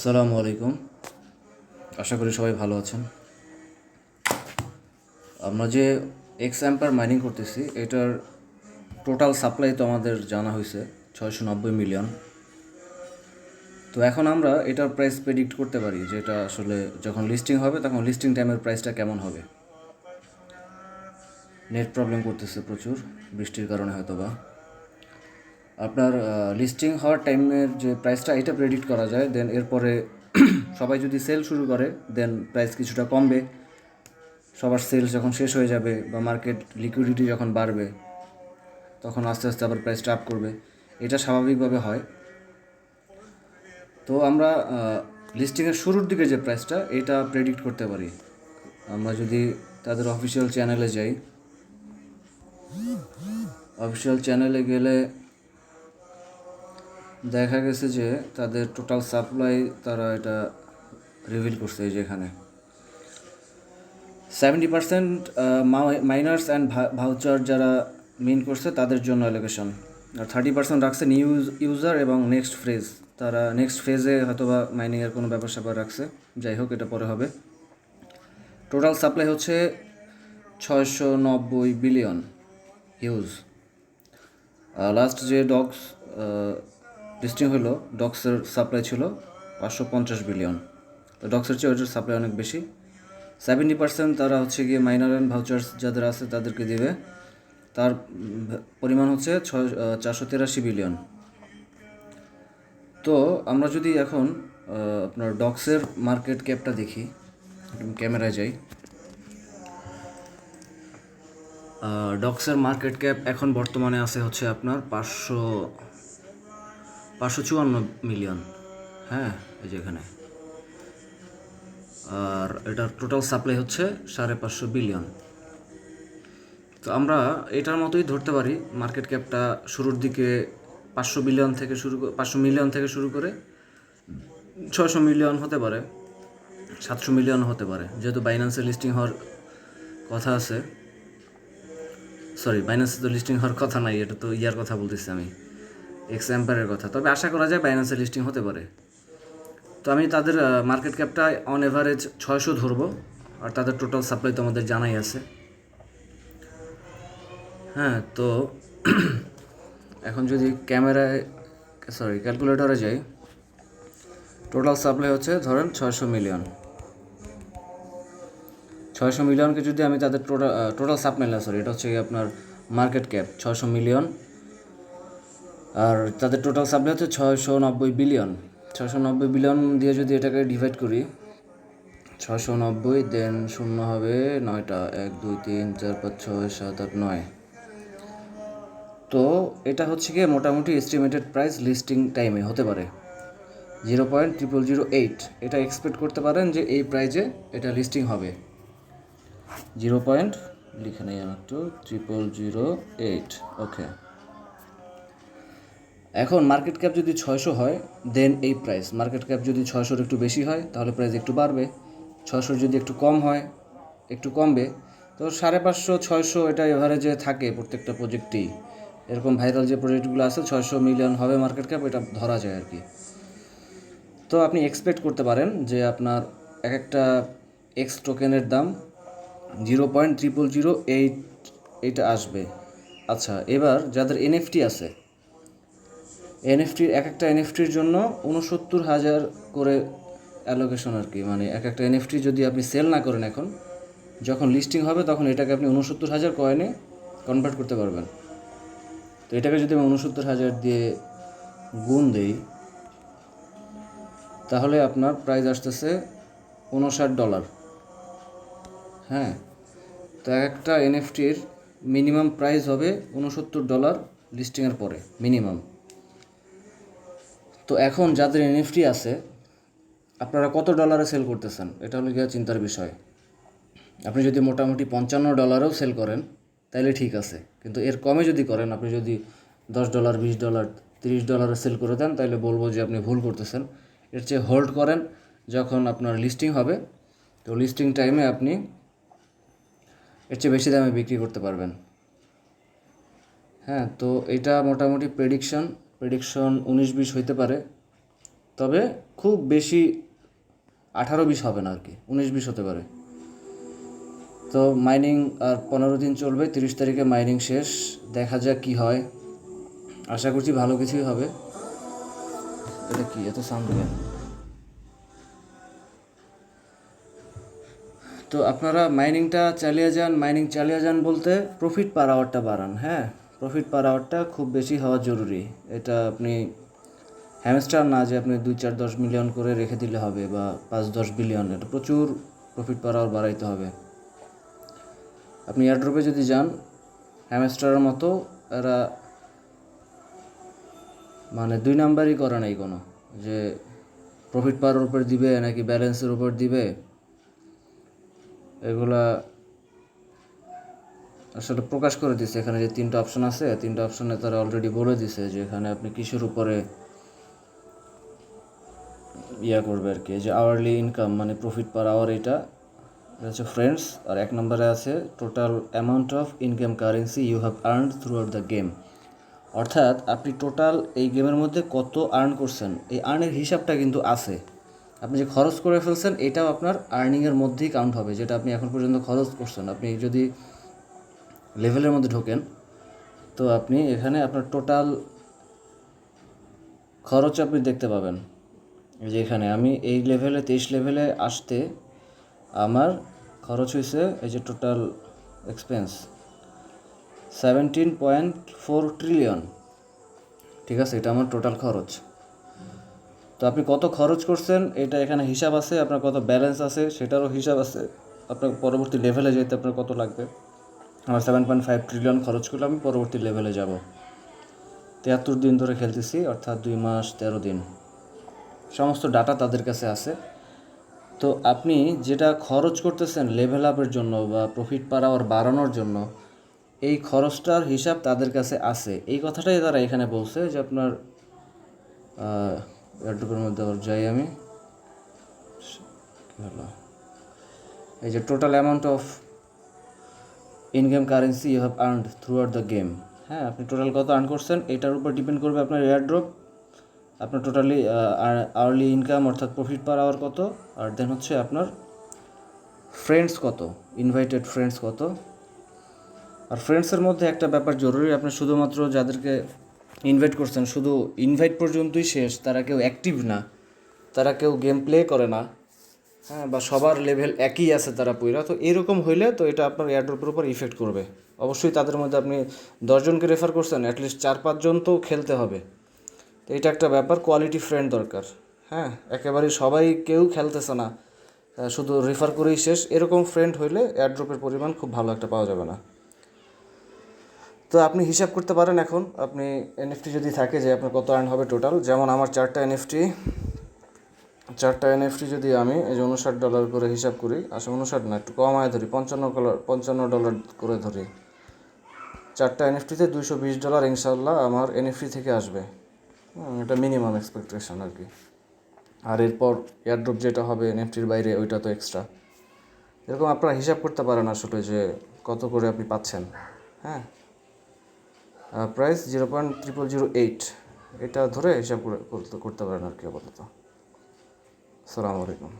আসসালামু আলাইকুম। আশা করি সবাই ভালো আছেন। আমরা যে এক্স অ্যাম্পার মাইনিং করতেছি এটার টোটাল সাপ্লাই তো আমাদের জানা হয়েছে 690 মিলিয়ন। তো এখন আমরা এটার প্রাইস প্রেডিক্ট করতে পারি যে এটা আসলে যখন লিস্টিং হবে তখন লিস্টিং টাইমের প্রাইসটা কেমন হবে। নেট প্রবলেম করতেছে প্রচুর, বৃষ্টির কারণে হয়তো বা আপনার লিস্টিং হওয়ার টাইমের যে প্রাইসটা এটা প্রেডিক্ট করা যায়। দেন এরপরে সবাই যদি সেল শুরু করে দেন প্রাইস কিছুটা কমবে। সবার সেলস যখন শেষ হয়ে যাবে বা মার্কেট লিকুইডিটি যখন বাড়বে তখন আস্তে আস্তে আবার প্রাইসটা আপ করবে। এটা স্বাভাবিকভাবে হয়। তো আমরা লিস্টিংয়ের শুরুর দিকে যে প্রাইসটা এটা প্রেডিক্ট করতে পারি। আমরা যদি তাদের অফিসিয়াল চ্যানেলে যাই, অফিসিয়াল চ্যানেলে গেলে দেখা গেছে যে তাদের টোটাল সাপ্লাই তারা এটা রিভিল করছে। এই যে এখানে 70% মাইনার্স অ্যান্ড ভাউচার যারা মিন করছে তাদের জন্য অ্যালোকেশন, আর 30% রাখছে নিউ ইউজার এবং নেক্সট ফেজ। তারা নেক্সট ফেজে হয়তোবা মাইনিংয়ের কোনো ব্যাপার স্যাপার রাখছে, যাই হোক এটা পরে হবে। টোটাল সাপ্লাই হচ্ছে 690 বিলিয়ন হিউজ। লাস্ট যে ডক্স লিস্টিং হলো ডক্সের সাপ্লাই ছিল 550 বিলিয়ন। তো ডক্সের চেয়ে ওইটার সাপ্লাই অনেক বেশি। 70% তারা হচ্ছে গিয়ে মাইনার অ্যান্ড ভাউচার্স যাদের আছে তাদেরকে দিবে। তার পরিমাণ হচ্ছে 483 বিলিয়ন। তো আমরা যদি এখন আপনার ডক্সের মার্কেট ক্যাপটা দেখি, ক্যামেরায় যাই। ডক্সের মার্কেট ক্যাপ এখন বর্তমানে আছে হচ্ছে আপনার 554 মিলিয়ন। হ্যাঁ, এই যে এখানে। আর এটার টোটাল সাপ্লাই হচ্ছে 550 বিলিয়ন। তো আমরা এটার মতোই ধরতে পারি মার্কেট ক্যাপটা শুরুর দিকে 500 মিলিয়ন থেকে শুরু করে 600 মিলিয়ন হতে পারে, 700 মিলিয়ন হতে পারে। যেহেতু বাইন্যান্সে লিস্টিং হওয়ার কথা আছে, সরি বাইন্যান্সে তো লিস্টিং হওয়ার কথা নাই, এটা তো ইয়ার কথা বলতেছি আমি, এক্স অ্যাম্পারের কথা। তবে আশা করা যায় বাইন্যান্সে লিস্টিং হতে পারে। তো আমি তাদের মার্কেট ক্যাপটা অন এভারেজ 600 ধরবো। আর তাদের টোটাল সাপ্লাই তো আমাদের জানাই আছে। হ্যাঁ, তো এখন যদি ক্যালকুলেটরে যাই, টোটাল সাপ্লাই হচ্ছে ধরেন 600 মিলিয়নকে যদি আমি তাদের টোটাল সাপ্লাই এটা হচ্ছে আপনার মার্কেট ক্যাপ 600 মিলিয়ন, আর তাদের টোটাল সাপ্লাই হচ্ছে 690 বিলিয়ন। 690 বিলিয়ন দিয়ে যদি এটাকে ডিভাইড করি, 690 দেন শূন্য হবে 9টা, 1 2 3 4 5 6 7 8 9। তো এটা হচ্ছে গিয়ে মোটামুটি এস্টিমেটেড প্রাইস লিস্টিং টাইমে হতে পারে 0.0008। এটা এক্সপেক্ট করতে পারেন যে এই প্রাইজে এটা লিস্টিং হবে। 0. লিখে নেই আমি একটু, 0008। ওকে, এখন মার্কেট ক্যাপ যদি 600 হয় দেন এই প্রাইস। মার্কেট ক্যাপ যদি 600-র একটু বেশি হয় তাহলে প্রাইস একটু বাড়বে। 600 যদি একটু কম হয় একটু কমবে। তো 550 600 এটা এভারেজে থাকে প্রত্যেকটা প্রজেক্টেই। এরকম ভাইরাল যে প্রজেক্টগুলো আছে 600 মিলিয়ন হবে মার্কেট ক্যাপ, এটা ধরা যায় আর কি। তো আপনি এক্সপেক্ট করতে পারেন যে আপনার এক একটা এক্স টোকেনের দাম 0.0008 এটা আসবে। আচ্ছা, এবার যাদের এনএফটি আছে, এক একটা এনএফটির জন্য 69,000 করে অ্যালোকেশন আর কি। মানে এক একটা এনএফটি যদি আপনি সেল না করেন এখন, যখন লিস্টিং হবে তখন এটাকে আপনি 69,000 কয়েনে কনভার্ট করতে পারবেন। তো এটাকে যদি আমি 69,000 দিয়ে গুণ দেই তাহলে আপনার প্রাইস আসতেছে $59। হ্যাঁ, তো একটা এনএফটির মিনিমাম প্রাইস হবে $69 লিস্টিংয়ের পরে মিনিমাম। তো এখন যাদের এনএফটি আছে আপনারা কত ডলারে সেল করতেছেন, এটা হলো গিয়ে চিন্তার বিষয়। আপনি যদি মোটামুটি $55 সেল করেন তাহলে ঠিক আছে, কিন্তু এর কমে যদি করেন, আপনি যদি $10 $20 $30 সেল করে দেন তাহলে বলবো যে আপনি ভুল করতেছেন। এর চেয়ে হোল্ড করেন, যখন আপনার লিস্টিং হবে তো লিস্টিং টাইমে আপনি এর চেয়ে বেশি দামে বিক্রি করতে পারবেন। হ্যাঁ, তো এটা মোটামুটি প্রেডিকশন 19-20 হইতে পারে। তবে খুব বেশি 18-20 হবে না আর কি, 19-20 হতে পারে। তো মাইনিং আর 15 দিন চলবে, 30 তারিখে মাইনিং শেষ, দেখা যাক কি হয়। আশা করছি ভালো কিছুই হবে। এটা কি এত সাউন্ড কেন? তো আপনারা মাইনিংটা চালিয়ে যান, মাইনিং চালিয়ে যান বলতে প্রফিট পার আওয়ারটা বাড়ান। হ্যাঁ, প্রফিট পার আওয়ারটা খুব বেশি হওয়া জরুরি। এটা আপনি হ্যামস্টার না যে আপনি 2-4-10 মিলিয়ন করে রেখে দিলে হবে, বা 5-10 বিলিয়ন। এটা প্রচুর প্রফিট পার আওয়ার বাড়াইতে হবে। আপনি এয়ারড্রপে যদি যান হ্যামস্টারের মতো, এরা মানে 2 নাম্বারই করে নাই কোনো, যে প্রফিট পাওয়ার উপর দিবে নাকি ব্যালেন্সের উপর দিবে, এগুলা আসলে প্রকাশ করে দিছে। এখানে যে 3টা অপশন আছে, 3টা অপশনে তারা অলরেডি বলে দিছে যে এখানে আপনি কিসের উপরে করবে আর কি। যে আওয়ারলি ইনকাম মানে প্রফিট পার আওয়ার, এটা হচ্ছে ফ্রেন্ডস। আর 1 নম্বরে আছে total amount of income currency you have earned throughout the game. অর্থাৎ আপনি টোটাল এই গেমের মধ্যে কত আর্ন করছেন, এই আর্নের হিসাবটা কিন্তু আছে। আপনি যে খরচ করে ফেলছেন এটাও আপনার আর্নিংয়ের মধ্যেই কাউন্ট হবে, যেটা আপনি এখন পর্যন্ত খরচ করছেন। আপনি যদি লেভেলের মধ্যে ঢোকেন তো আপনি এখানে আপনার টোটাল খরচ আপনি দেখতে পাবেন। এই যে এখানে আমি এই লেভেলে 23 লেভেলে আসতে আমার খরচ হয়েছে, এই যে টোটাল এক্সপেন্স 17.4 ট্রিলিয়ন। ঠিক আছে, এটা আমার টোটাল খরচ। তো আপনি কত খরচ করছেন এটা এখানে হিসাব আছে, আপনার কত ব্যালেন্স আছে সেটারও হিসাব আছে, আপনার পরবর্তী লেভেলে যেতে আপনার কত লাগবে। আমার 7.5 ট্রিলিয়ন খরচ করলে আমি পরবর্তী লেভেলে যাব। 73 দিন ধরে খেলতেছি, অর্থাৎ 2 মাস 13 দিন। সমস্ত ডাটা তাদের কাছে আছে। তো আপনি যেটা খরচ করতেছেন লেভেল আপের জন্য বা প্রফিট পার আওয়ার বাড়ানোর জন্য, এই খরচটার হিসাব তাদের কাছে আছে। এই কথাটাই তারা এখানে বলছে যে আপনার এয়ারড্রপের মধ্যে আবার যাই আমি, কী হলো, এই যে total amount of income currency you have earned throughout the game. হ্যাঁ, আপনি টোটাল কত আর্ন করছেন এটার উপর ডিপেন্ড করবে আপনার এয়ারড্রপ, আপনার টোটালি আওয়ারলি ইনকাম অর্থাৎ প্রফিট পার আওয়ার কত, আর দেন হচ্ছে আপনার ফ্রেন্ডস কত, ইনভাইটেড ফ্রেন্ডস কত। আর ফ্রেন্ডসের মধ্যে একটা ব্যাপার জরুরি, আপনি শুধুমাত্র যাদেরকে ইনভাইট করছেন শুধু ইনভাইট পর্যন্তই শেষ, তারা কেউ অ্যাক্টিভ না, তারা কেউ গেম প্লে করে না, হ্যাঁ, বা সবার লেভেল একই আছে তারা পুরা। তো এরকম হইলে তো এটা আপনার এয়ারড্রপের উপর ইফেক্ট করবে। অবশ্যই তাদের মধ্যে আপনি 10 জনকে রেফার করছেন, অ্যাটলিস্ট 4-5 জন তো খেলতে হবে। তো এটা একটা ব্যাপার, কোয়ালিটি ফ্রেন্ড দরকার। হ্যাঁ, একেবারেই সবাই কেউ খেলতেছে না, শুধু রেফার করেই শেষ, এরকম ফ্রেন্ড হইলে এয়ারড্রপের পরিমাণ খুব ভালো একটা পাওয়া যাবে না। তো আপনি হিসাব করতে পারেন এখন, আপনি এনএফটি যদি থাকে যে আপনার কত আর্ন হবে টোটাল। যেমন আমার 4টা এনএফটি যদি আমি এই যে $59 করে হিসাব করি, আসলে 59 না, একটু কমায় ধরি, $55 করে ধরি, 4টা এনএফটিতে $220 ইনশাল্লাহ আমার এনএফটি থেকে আসবে। এটা মিনিমাম এক্সপেকটেশন আর কি। আর এরপর এয়ারড্রপ যেটা হবে এনএফটির বাইরে ওইটা তো এক্সট্রা। এরকম আপনারা হিসাব করতে পারেন আসলে যে কত করে আপনি পাচ্ছেন। হ্যাঁ, প্রাইস 0.0008, এটা ধরে হিসাব করতে পারেন আর কি আপাতত। আসসালামু আলাইকুম।